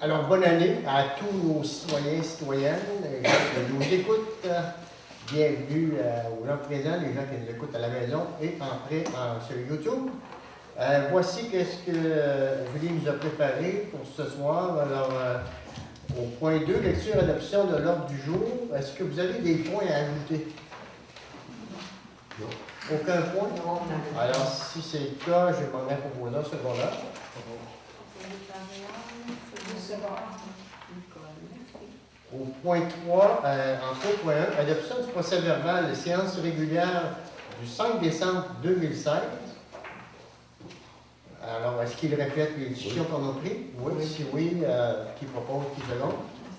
Alors, bonne année à tous nos citoyens et citoyennes qui nous écoutent. Bienvenue aux gens présents, les gens qui nous écoutent à la maison et sur YouTube. Voici ce que Julie nous a préparé pour ce soir. Alors, au point 2, lecture et adoption de l'ordre du jour. Est-ce que vous avez des points à ajouter? Non. Aucun point? Non. Alors, si c'est le cas, je demanderai à proposer un secondaire. Au point 3, en 3.1, adoption du procès-verbal de séance régulière du 5 décembre 2016. Alors, est-ce qu'il reflète les discussions qu'on a prises? Oui. Si oui, qui propose, qui seconde?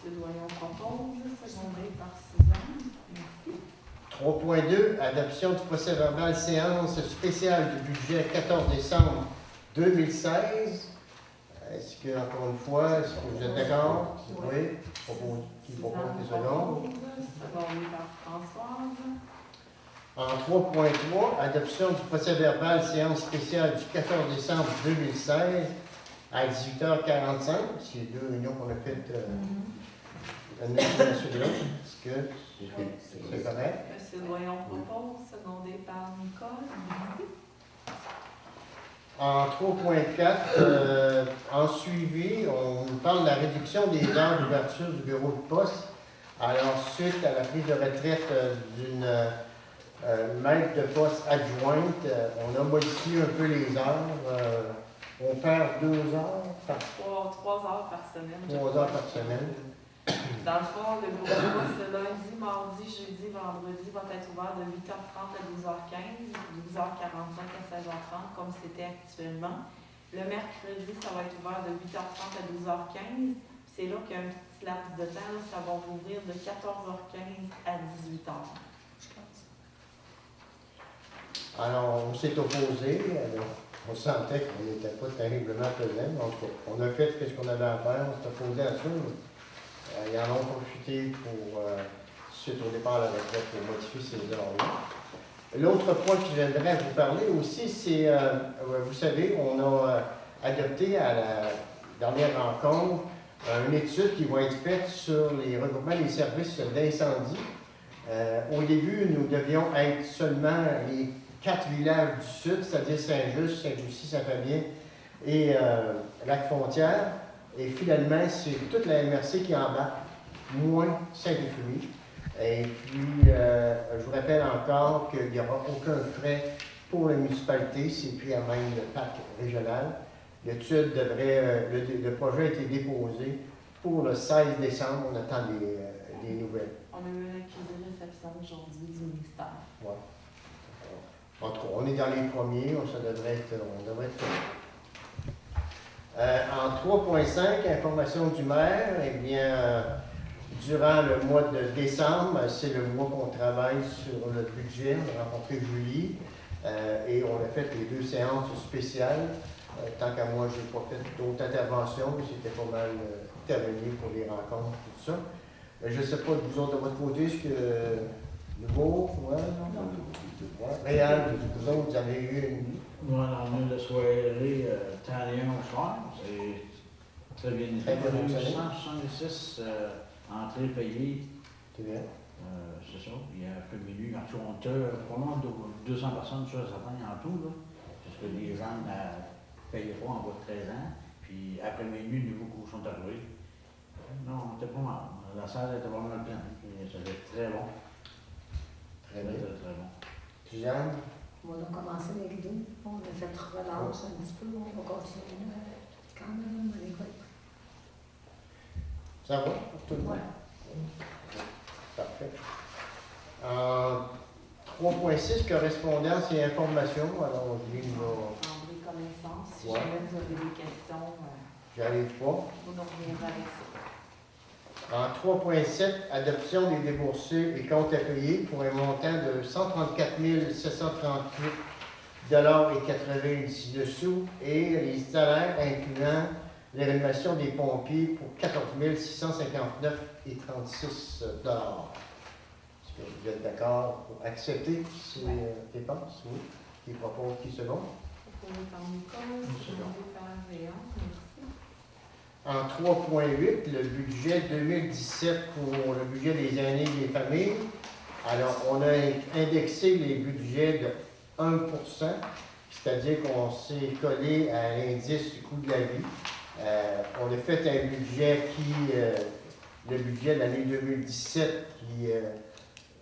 M. Doyon propose, secondé par Suzanne. Merci. 3.2, adoption du procès-verbal séance spéciale du budget 14 décembre 2016. Est-ce que, encore une fois, est-ce que vous êtes d'accord? Oui. Qui propose les secondes? Secondé par Françoise. En 3.3, adoption du procès-verbal séance spéciale du 14 décembre 2016 à 18h45. C'est deux réunions qu'on a faites l'une de l'autre. Est-ce que c'est correct? M. Doyon propose, secondé par Nicole. En 3.4, en suivi, on nous parle de la réduction des heures d'ouverture du bureau de poste. Alors, suite à la prise de retraite d'une maître de poste adjointe, on a modifié un peu les heures. On perd 2 heures par 3 heures par semaine. 3 heures par semaine. Dans le fond, le bureau de poste lundi, mardi, jeudi, vendredi va être ouvert de 8h30 à 12h15, 12h45 à 16h30, comme c'était actuellement. Le mercredi, ça va être ouvert de 8h30 à 12h15. C'est là qu'il y a un petit laps de temps, là, ça va rouvrir de 14h15 à 18h. Alors, on s'est opposé. On sentait qu'on n'était pas terriblement pesant. Donc, on a fait ce qu'on avait à faire. On s'est opposé à ça. Ils en ont profité pour, suite au départ à la retraite, pour modifier ces heures-là. L'autre point que j'aimerais vous parler aussi, c'est, vous savez, on a adopté à la dernière rencontre une étude qui va être faite sur les regroupements des services d'incendie. Au début, nous devions être seulement les 4 villages du sud, c'est-à-dire Saint-Just, Saint-Lucie, Saint-Fabien et Lac-Frontière. Et finalement, c'est toute la MRC qui embarque, moins Saint-Euphémie. Et puis, je vous rappelle encore qu'il n'y aura aucun frais pour la municipalité, c'est pris à même le parc régional. L'étude le projet a été déposé pour le 16 décembre. On attend des nouvelles. On a eu un accusé de réception aujourd'hui du ministère. Ouais. En tout cas, on est dans les premiers, on devrait être en 3.5, information du maire, eh bien, durant le mois de décembre, c'est le mois qu'on travaille sur le budget. On a rencontré Julie et on a fait les 2 séances spéciales. Tant qu'à moi, je n'ai pas fait d'autres interventions, mais c'était pas mal terminé pour les rencontres, tout ça. Je ne sais pas, vous autres, de votre côté, ce que nouveau, ouais, non? Réal, vous autres, vous avez eu une... Voilà, on a eu la soirée 31 au soir, c'est très bien été. Très bien, 166 entrées payées. C'est bien. C'est ça, il y a après minuit, quand on était probablement 200 personnes sur certains en tout, là, parce que les gens ne payaient pas en bas de 13 ans, puis après minuit, les nouveaux cours sont arrivés. Non, c'était pas mal. La salle était vraiment pleine, puis c'était très bon. Très bien. Très bon. Suzanne? On a commencé avec 2. On a fait relâche un petit peu. On va continuer quand même à l'école. Ça va pour tout le monde? Ouais. Parfait. 3.6, correspondance et information. Alors, Julie nous va... Prendrez connaissance. Si Ouais. jamais vous avez des questions, J'arrive pas. vous nous reviendrez avec ça. En 3.7, adoption des déboursés et comptes à payer pour un montant de 134 738 et 90 sous et les salaires incluant l'évaluation des pompiers pour 14 659 et 36 $. Est-ce que vous êtes d'accord pour accepter ces dépenses? Oui. Qui propose, qui second? Proposé par Nicole, secondé par Léon. Merci. En 3.8, le budget 2017 pour le budget des aînés et des familles. Alors, on a indexé les budgets de 1 c'est-à-dire qu'on s'est collé à l'indice du coût de la vie. On a fait un budget le budget de l'année 2017 qui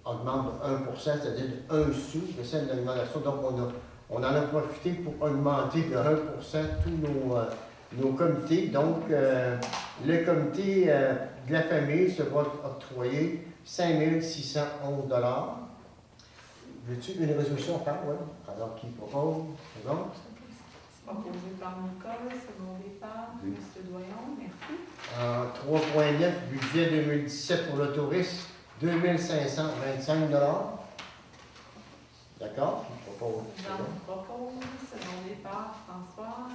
augmente de 1 c'est-à-dire de 1 sou de celle d'augmentation. Donc, on en a profité pour augmenter de 1 tous nos comités. Donc, le comité de la famille se va octroyer 5 611 $. Veux-tu une résolution, Carl? Oui. Alors, qui propose? Second? Proposé par Nicole, secondé par M. Doyon. Merci. En 3.9, budget 2017 pour le tourisme, 2525 $. D'accord? Qui propose? Suzanne propose, secondé par François.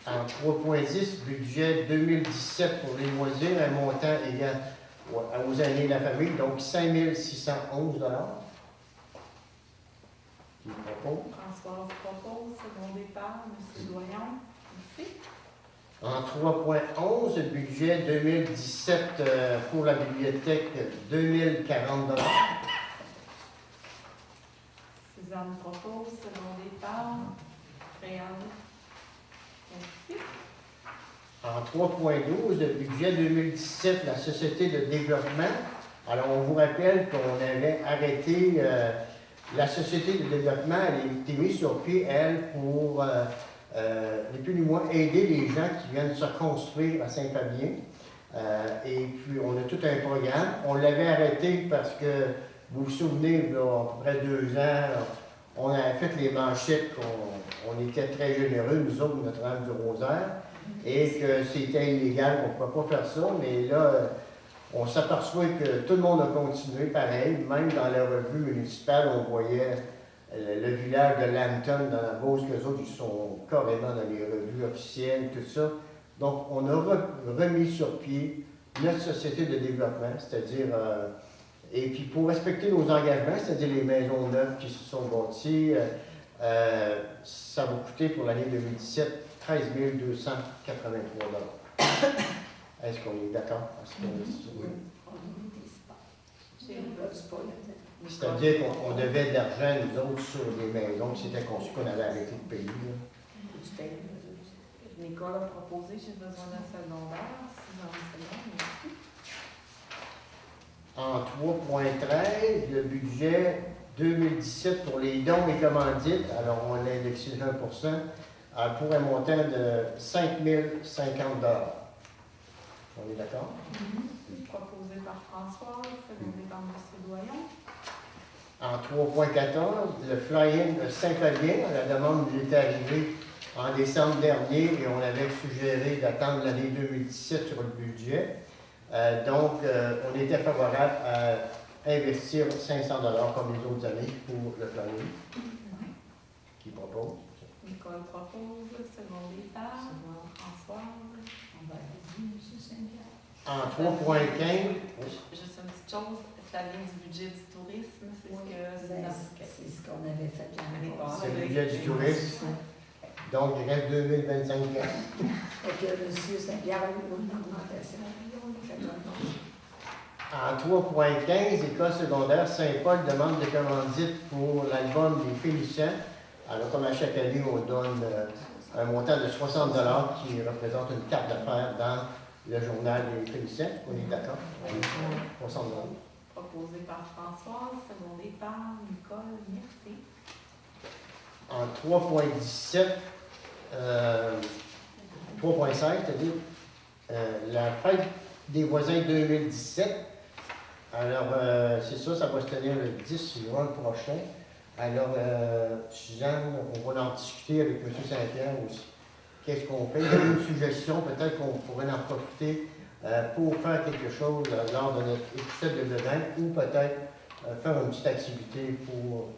En 3.10, budget 2017 pour les loisirs, un montant égal aux années de la famille, donc 5 611 $. Qui propose? Françoise propose, secondé par M. Doyon. Merci. En 3.11, budget 2017 pour la bibliothèque, 2040 $. Suzanne propose, secondé par Réal. Merci. En 3.12, le budget 2017, la Société de développement. Alors, on vous rappelle qu'on avait arrêté la Société de développement, elle a été mise sur pied, elle, pour, ni plus ni moins, aider les gens qui viennent se construire à Saint-Fabien. Et puis, on a tout un programme. On l'avait arrêté parce que, vous vous souvenez, là, à peu près 2 ans, on avait fait les manchettes, on était très généreux, nous autres, Notre-Dame du Rosaire, et que c'était illégal, on ne pouvait pas faire ça, mais là, on s'aperçoit que tout le monde a continué pareil, même dans la revue municipale, on voyait le village de Lambton dans la Beauce, qu'eux autres, ils sont carrément dans les revues officielles, tout ça. Donc, on a remis sur pied notre société de développement, c'est-à-dire, et puis pour respecter nos engagements, c'est-à-dire les maisons neuves qui se sont bâties, ça va coûter pour l'année 2017 13 283 $. Est-ce qu'on est d'accord? C'est-à-dire qu'on devait de l'argent, nous autres, sur les maisons qui s'étaient conçues, qu'on avait arrêté de payer. Nicole a proposé, j'ai besoin d'un secondaire. Suzanne, En 3.13, le budget 2017 pour les dons et commandites, alors on a indexé de 1 pour un montant de 5 050 $. On est d'accord? proposé par Françoise, secondé par M. Doyon. En 3.14, le fly-in de Saint-Fabien, la demande lui est arrivée en décembre dernier et on avait suggéré d'attendre l'année 2017 sur le budget. Donc, on était favorable à investir 500 $ comme les autres années pour le fly-in. Qui propose? Nicole propose, secondé par Françoise. En 3.15, Juste une petite chose, ça vient du budget du tourisme, c'est C'est ce qu'on avait fait l'année c'est passée. le budget du tourisme. Donc, il reste 2025 ans. Et que M. Saint-Pierre a eu une augmentation. On a fait un nom. En 3.15, École secondaire Saint-Paul demande des commandites pour l'album des Félicents. Alors, comme à chaque année, on donne un montant de 60 $ qui représente une carte d'affaires dans le journal des Félicents. On est d'accord? 60 $. proposé par Françoise, secondé par Nicole. Merci. En 3.17, 3.16, c'est-à-dire la fête des voisins 2017. Alors, c'est ça, ça va se tenir le 10 juin prochain. Alors, Suzanne, on va en discuter avec M. Saint-Pierre aussi. Qu'est-ce qu'on fait? Il y a une suggestion, peut-être qu'on pourrait en profiter pour faire quelque chose lors de notre épisode de demain, ou peut-être faire une petite activité pour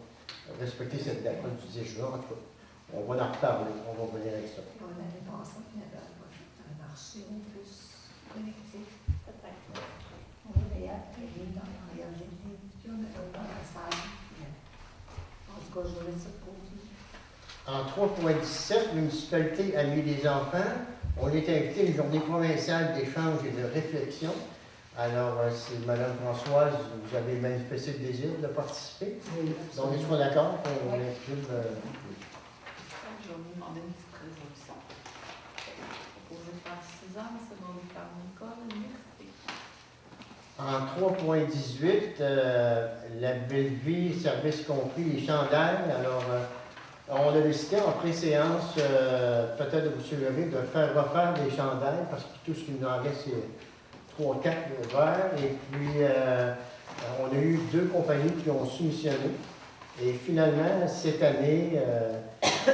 respecter cette date du 10 juin. En tout cas, on va en reparler, on va venir avec ça. On avait pensé qu'il y avait un marché plus collectif. Peut-être. On avait appelé dans l'arrière de l'église, puis on avait pas la salle. En tout cas, je voulais ça pour vous. En 3.17, la municipalité Amis des enfants, on est invité à une journée provinciale d'échange et de réflexion. Alors, si Mme Françoise, vous avez manifesté le désir de participer. Oui, Donc, est-ce qu'on est d'accord qu'on inscrive? Je vais vous demander une petite résolution. Proposé par Suzanne, secondé par Nicole. Merci. En 3.18, la Bellevie, service compris, les chandails. Alors, on a décidé en pré-séance, peut-être de vous soulever, de faire refaire des chandails, parce que tout ce qui nous en reste, c'est 3-4 verts. Et puis, on a eu 2 compagnies qui ont soumissionné. Et finalement, cette année,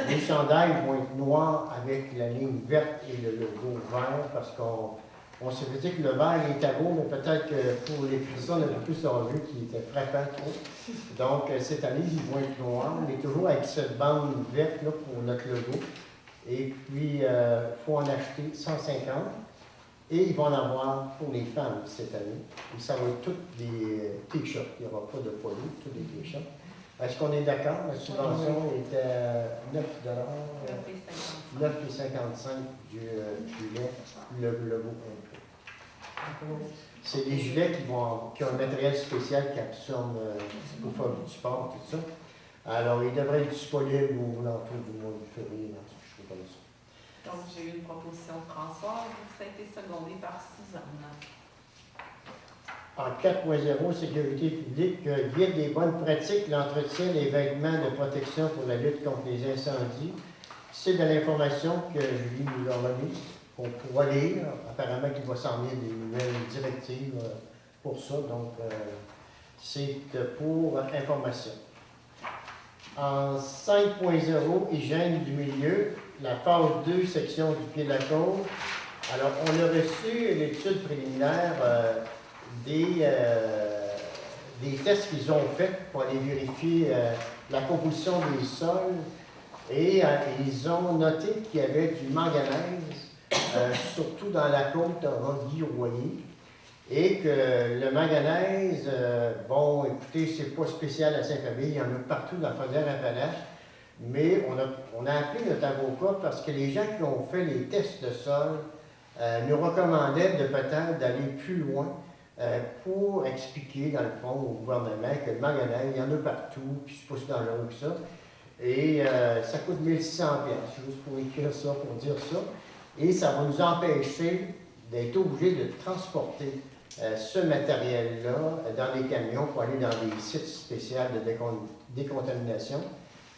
les chandails vont être noirs avec la ligne verte et le logo vert, parce qu'on s'est dit que le vert était beau, mais peut-être que pour les personnes un peu plus âgées qui étaient frappants trop. Donc, cette année, ils vont être noirs, mais toujours avec cette bande verte là, pour notre logo. Et puis, il faut en acheter 150. Et ils vont en avoir pour les femmes cette année. Et ça va être tous des t-shirts. Il n'y aura pas de poids lourd, tous des t-shirts. Est-ce qu'on est d'accord? La subvention est à 9 $, 9,55 du gilet, le logo complet. C'est des gilets qui ont un matériel spécial qui absorbe au fond du sport, tout ça. Alors, ils devraient être disponibles aux alentours du mois de février, je sais pas comme ça. Donc, j'ai eu une proposition de François, ça a été secondé par Suzanne. En 4.0, sécurité publique, guide des bonnes pratiques, l'entretien des vêtements de protection pour la lutte contre les incendies. C'est de l'information que Julie nous a remise, qu'on pourra lire. Apparemment qu'il va s'en venir des nouvelles directives pour ça, donc c'est pour information. En 5.0, hygiène du milieu, la phase 2, section du pied de la côte. Alors, on a reçu l'étude préliminaire des tests qu'ils ont faits pour aller vérifier la composition des sols et ils ont noté qu'il y avait du manganèse, surtout dans la côte Rogy-Royer, et que le manganèse, bon, écoutez, c'est pas spécial à Saint-Fabien, il y en a partout dans la Chaudière-Appalaches, mais on a appelé notre avocat parce que les gens qui ont fait les tests de sol nous recommandaient de peut-être d'aller plus loin pour expliquer, dans le fond, au gouvernement que le manganèse, il y en a partout, puis c'est pas si dangereux que ça. Et ça coûte 1 600 $, juste pour écrire ça, pour dire ça. Et ça va nous empêcher d'être obligés de transporter ce matériel-là dans les camions pour aller dans des sites spéciaux de décontamination.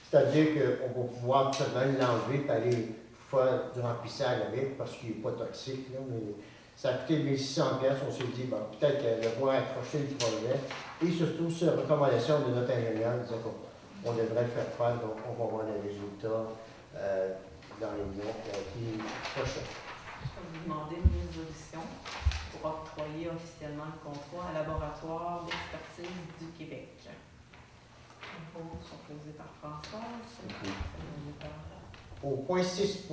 C'est-à-dire qu'on va pouvoir tout simplement l'enlever et aller faire du remplissage avec parce qu'il n'est pas toxique. Là, mais ça a coûté 1 600 $. On s'est dit, bon, peut-être qu'elle va accrocher le projet. Et surtout, sur la recommandation de notre ingénieur, disait qu'on devrait le faire, donc on va voir les résultats dans les mois prochains. Je vais vous demander une résolution pour octroyer officiellement le contrat à Laboratoire d'expertise du Québec. Les mots sont posés par François, secondé par Au point 6.0,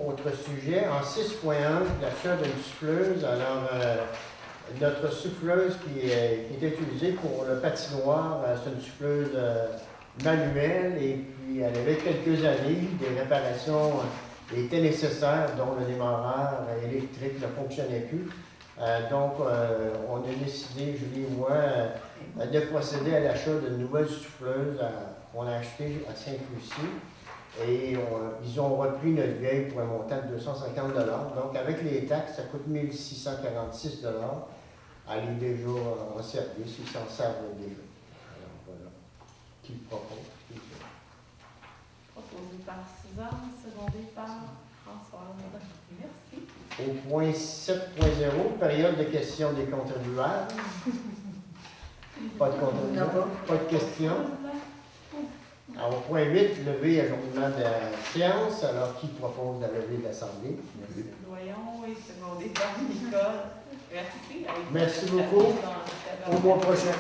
autre sujet, en 6.1, l'achat d'une souffleuse. Alors, notre souffleuse qui est utilisée pour le patinoire, c'est une souffleuse manuelle et puis elle avait quelques années, des réparations étaient nécessaires, dont le démarreur électrique ne fonctionnait plus. Donc, on a décidé, Julie et moi, de procéder à l'achat d'une nouvelle souffleuse qu'on a achetée à Sainte-Lucie. Et ils ont repris notre vieille pour un montant de 250 $. Donc, avec les taxes, ça coûte 1 646 $. Elle est déjà en service, ils s'en servent déjà. Alors, voilà. Qui le propose? proposé par Suzanne, secondé par François. Merci. Au point 7.0, période de questions des contribuables. Pas de contribuables, pas de questions. Alors, au point 8, lever ajournement de la séance. Alors, qui propose la levée de l'Assemblée? Monsieur Doyon et secondé par Nicole. Merci. Merci beaucoup. Au mois prochain.